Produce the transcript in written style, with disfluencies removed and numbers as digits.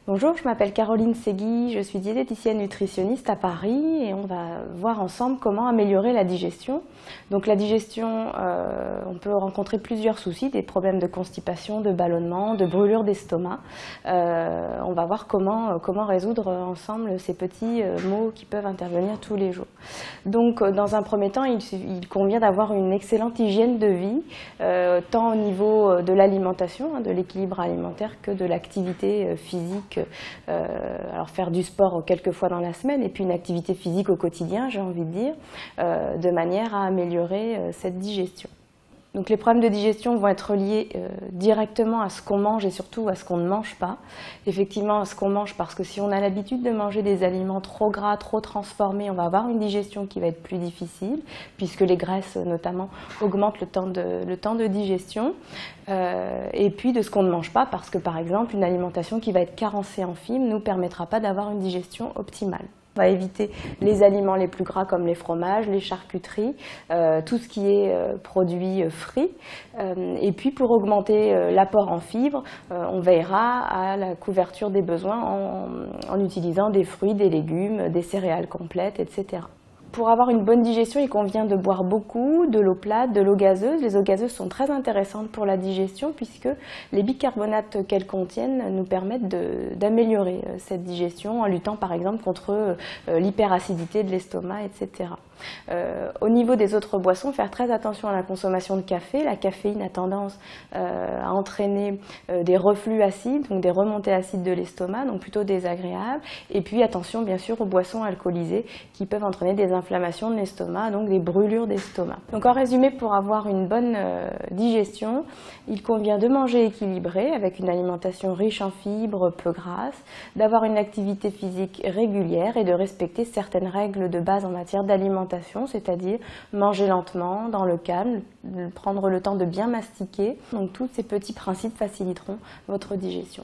Bonjour, je m'appelle Caroline Segui, je suis diététicienne nutritionniste à Paris et on va voir ensemble comment améliorer la digestion. Donc la digestion, on peut rencontrer plusieurs soucis, des problèmes de constipation, de ballonnement, de brûlure d'estomac. On va voir comment résoudre ensemble ces petits maux qui peuvent intervenir tous les jours. Donc dans un premier temps, il convient d'avoir une excellente hygiène de vie, tant au niveau de l'alimentation, de l'équilibre alimentaire, que de l'activité physique. Alors faire du sport quelques fois dans la semaine et puis une activité physique au quotidien, j'ai envie de dire, de manière à améliorer cette digestion. Donc les problèmes de digestion vont être liés directement à ce qu'on mange et surtout à ce qu'on ne mange pas. Effectivement, à ce qu'on mange, parce que si on a l'habitude de manger des aliments trop gras, trop transformés, on va avoir une digestion qui va être plus difficile, puisque les graisses notamment augmentent le temps de digestion. Et puis de ce qu'on ne mange pas, parce que par exemple, une alimentation qui va être carencée en fibres ne nous permettra pas d'avoir une digestion optimale. On va éviter les aliments les plus gras comme les fromages, les charcuteries, tout ce qui est produits frits. Et puis pour augmenter l'apport en fibres, on veillera à la couverture des besoins en utilisant des fruits, des légumes, des céréales complètes, etc. Pour avoir une bonne digestion, il convient de boire beaucoup, de l'eau plate, de l'eau gazeuse. Les eaux gazeuses sont très intéressantes pour la digestion puisque les bicarbonates qu'elles contiennent nous permettent d'améliorer cette digestion en luttant par exemple contre l'hyperacidité de l'estomac, etc. Au niveau des autres boissons, faire très attention à la consommation de café. La caféine a tendance à entraîner des reflux acides, donc des remontées acides de l'estomac, donc plutôt désagréables. Et puis attention bien sûr aux boissons alcoolisées qui peuvent entraîner des inflammations de l'estomac, donc des brûlures d'estomac. Donc en résumé, pour avoir une bonne digestion, il convient de manger équilibré avec une alimentation riche en fibres, peu grasse, d'avoir une activité physique régulière et de respecter certaines règles de base en matière d'alimentation, c'est-à-dire manger lentement, dans le calme, prendre le temps de bien mastiquer. Donc tous ces petits principes faciliteront votre digestion.